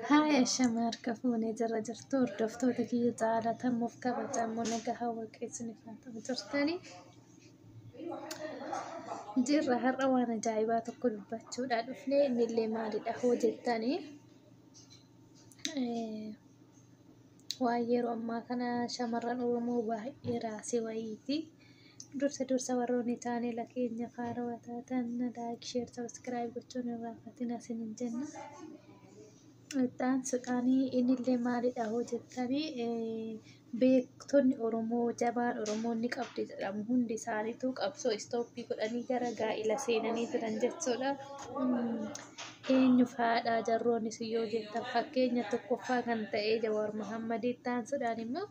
هاي الشمار كفوني جرى جرتور دفتو تكي تعالى تمو في كبتا مونقا هوا كيسني فاتو جرتاني جرى هر وانا جايبات كل باتشو دادو فلين اللي مالي دهو جتاني وايرو أما كان شمران أورمو باهي راسي ويتي dursa warroonni taane lakeenya faarawwataa ta'an laayik sheer sabiskiraayib gochuun irraanfatina isinin jenna. Iddaan suudhaanii innillee maalidha hojjettanii beektonni Oromoo jabaan Oromoonni qabdi jedhamu hundi isaaniitu qabsoo istooppii godhanii gara gaa'ila seenanii jiran jechuudha. Eenyu faadhaa jarroonnis yoo jettan fakkeenya tokkoffaa kan ta'e Jawaar Mohammed iddaan suudhaan immoo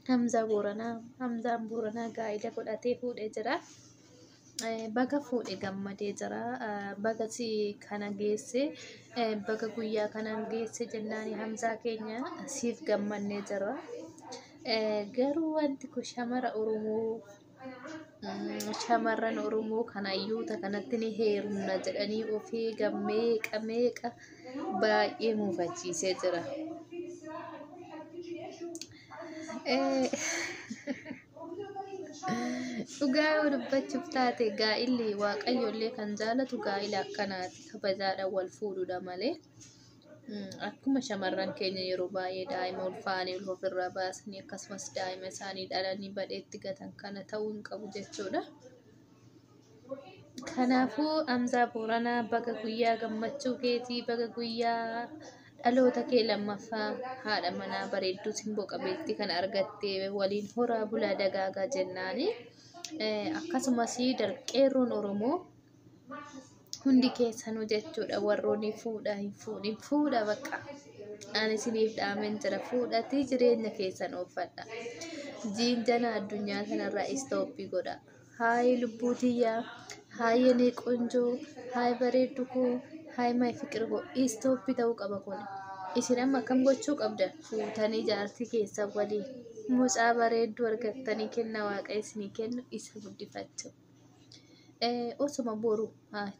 Hamzaan Booranaa gaa'ila godhatee fuudhee jira. Baga fuudhee gammadee jira. Baga si kana geesse baga guyyaa kanaan geesse jennaan Hamzaa keenya siif gammannee jira. Garuu wanti kun shamarran Oromoo kanayyuuta kanatti ni heerumna jedhanii ofii meeqa baay'ee muufachiisee jira. Dhugaa yoo dubbachuuf taate gaa'illi waaqayyollee kan jaalatu gaa'ila akkanaati kabajaadhaan wal fuudhuudha malee akkuma shamarran keenya yeroo baay'ee daa'ima ulfaanii ofirraa baasanii akkasumas daa'ima isaanii dhalanii badheetti gatan kana ta'uu hin qabu jechuudha. Kanaafuu Hamzaa Booranaa baga guyyaa gammachuu keetii baga guyyaa dhaloota kee lammaffaa haadha manaa bareedduu simboo qabeetti kan argatte waliin horaa bulaa dagaagaa jennaani. Akkasumas darqeerroon Oromoo hundi keessanuu jechuudha warroonni fuudhaa hin fuudhin fuudha bakka. Ani isiniif dhaamen jira fuudhatii jireenya keessan oofadha. Jiinjana addunyaa kanarraa istooppii godha. Haay lubbuu tiyyaa, haay yenee qonjoo, haay bareeddu koo, haay maay fiqir koo istooppii ta'uu qaba kun. Isin amma akkam gochuu qabda fuutanii jaartii keessa waliin mucaa bareedduu argattanii kenna waaqa isinii kennu isa guddifachuu. Osuma boru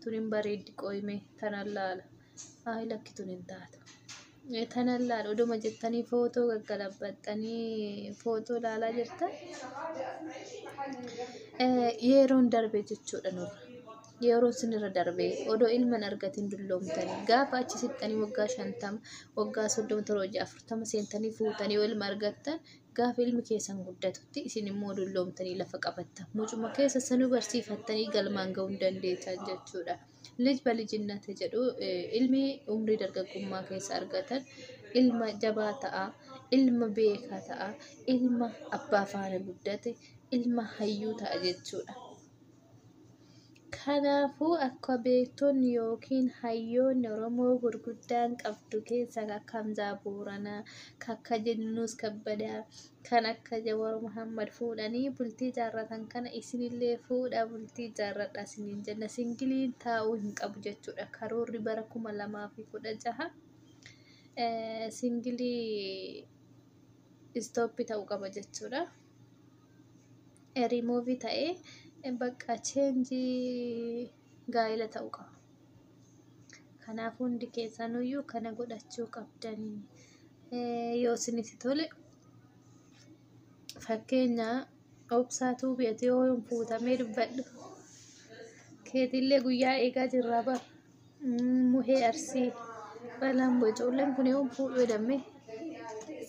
tunin bareeddi qoyme tanan laala. Lakki tun hin taatu. Tanan laala oduma jettanii footoo gaggalabbaxxanii footoo laalaa jirtan. Yeroon darbe jechuudha nurra. Yeroo sinirra darbee odoo ilman argatin dulloomtanii gaafa achi siqxanii waggaa 50 waggaa 30 40 seentanii fuutanii ilma argattan gaafa ilmi keessan guddatutti isin immoo dulloomtanii lafa qabattan mucuma keessa sanuu barsiifattanii galmaan ga'uu hin dandeettan jechuudha. Lij balijinnate jedhu ilmi umrii dargaggummaa keessa argatan ilma jabaa ta'a, ilma beekaa ta'a, ilma abbaa faana guddate, ilma hayyuu ta'a jechuudha. Kanaafuu akka beektonni yookiin hayyoonni Oromoo gurguddaan qabdu keessa akka Hamzaa Booranaa, akka Jennuus Kabbadaa, kan akka Jawaar Mohammed fuudhanii bultii jaarratan kana isinillee fuudhaa bultii jaarradha isiniin jenna. Singiliin taa'uu hin qabu jechuudha. Karoorri bara 2016 singilii istooppii ta'uu qaba jechuudha. Rimuuvii ta'ee bakka cheenjii gaa'ila ta'uu qaba. Kanaaf hundi keessanuyyuu kana godhachuu qabdanii. Yoo isinitti tole fakkeenya obsaatuu biyyatii yoo fuutamee dubbadhu keetillee guyyaa eegaa jirraa bara muhee arsii balaan bocoolleen kun yoo fuudhu jedhamee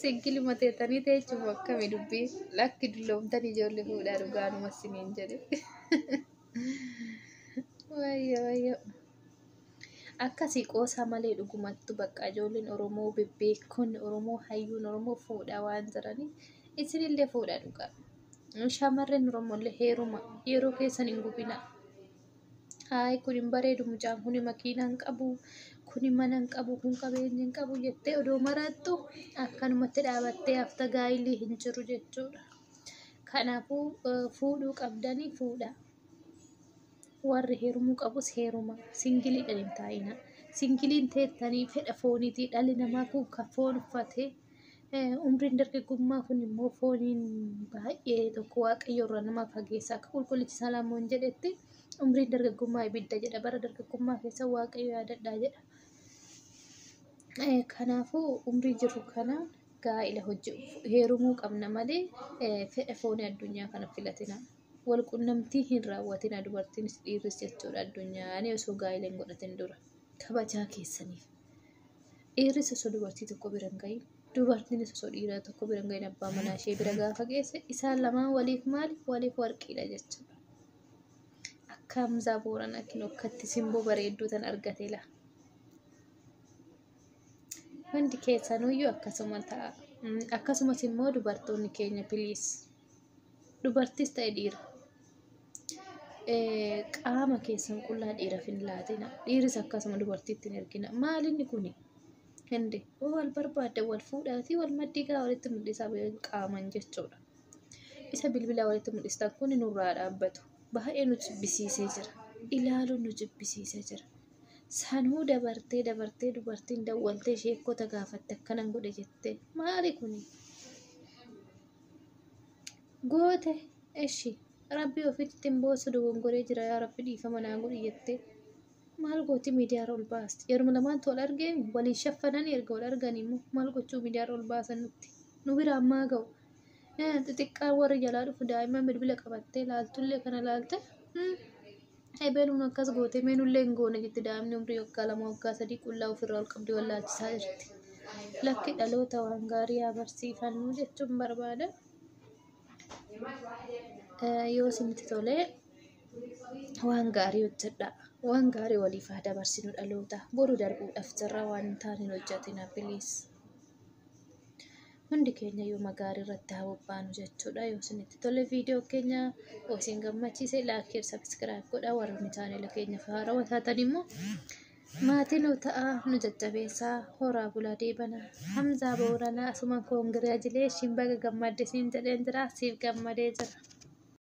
singili mateetanii teechuuf akkami dubbii lakki dulloomtanii ijoollee fuudhaa dhugaanuma siniin jedhe. Wayyo. Akkasii qoosaa malee dhugumattu bakka ijoolleen Oromoo bebbeekonni Oromoo hayyuun Oromoo fuudhaa waan jiraniif isinillee fuudhaa dhugaa. Shamarreen Oromollee heeruma yeroo keessan hin gubina. Haay kun hin bareedu mucaan kun makiinaa hin qabu. Kuni mana hin qabu kun qabeenya hin qabu jettee odoo maraattu akkanumatti dhaabattee hafta gaa'illi hin jiru jechuudha. Kanaafuu fuudhuu qabdanii fuudha. Warri heerumuu qabus heeruma. Singiliidhaan hin taa'ina. Singiliin teettanii fedha fooniitii dhalli namaa kun kan foon uffatee umriin dargaggummaa kun immoo fooniin baay'ee tokko waaqayyo irraa nama fageessa akka qulqullichi Salaamoon jedhetti umriin dargaggummaa ibidda jedha bara dargaggummaa keessa waaqayyo yaadadhaa jedha. Kanaafuu umrii jirru kanaan gaa'ila heerumuu qabna malee fedha foonii addunyaa kana filatina. Wal qunnamtii hin raawwatina dubartiinis dhiirris jechuudha addunyaan osoo gaa'ila hin godhatin dura. Kabajaa keessaniif. Dhiirris osoo dubartii tokko bira hin gahin, dubartiinis osoo dhiira tokko bira hin gahin abbaa manaa ishee bira gaafa geesse isaan lamaan waliif maali? Waliif warqiidha jechuudha. Akka Hamzaa Booranaa akkatti simboo bareedduu tan argate laa. Hundi keessanuyyuu akkasuma ta'a. Akkasumas immoo dubartoonni keenya piliis. Dubartis ta'e dhiira. Qaama keessan qullaa dhiiraaf hin laatina. Dhiiris akkasuma dubartiitti hin ergina. Maalinni kuni? Hindi wal barbaadda wal fuudhaatii wal maddigaa walitti mul'isaa qaaman jechuudha. Isa bilbilaa walitti mul'istan kun nurraa dhaabbatu. Baay'ee nu jibbisiisee jira. Ilaaluun nu jibbisiisee jira. Sanuu dabartee dubartiin dawwaltee sheekota gaafatte akkanan godhe jettee maali kuni? Goote eshi rabbi ofitti hin boosu dogongoree jira yaa rabbi dhiifama naa godhi jettee maal gooti miidiyaarra ol baasti? Yeruma lamaan tol argeen walii shaffananii erga wal argan immoo maal gochuu miidiyaarra ol baasan nutti? Nu bira ammaa ga'u. Xixiqqaan warri jalaa dhufu daa'imman bilbila qabattee laaltullee kana laalte. Ebeluun akkas goote meenullee hin goone jetti daa'imni umrii waggaa 2 waggaa 3 qullaa ofirraa ol qabdee wallaalchisaa jirti. Lakki dhaloota waan gaarii agarsiifannu jechuun barbaada. Yoo isinitti tolee waan gaarii hojjedhaa. Waan gaarii waliif haa dabarsinu dhaloota. Boru darbuudhaaf jirra waan taane hojjetina piliis. Hundi keenya yoo gaarii irratti haa bobbaanu jechuudha. Yoo isinitti tole viidiyoo keenya yoo isin gammachiise laayik, sabiskiraayib godhaa. Warroonni chaanela keenya haarawaa taatan immoo maatii nu ta'a nu jajjabeessaa horaa bulaa deebana. Hamzaa Booranaa asumaan koongiraajileeshin baga gammadde siin jedheen jira siif gammadee jira.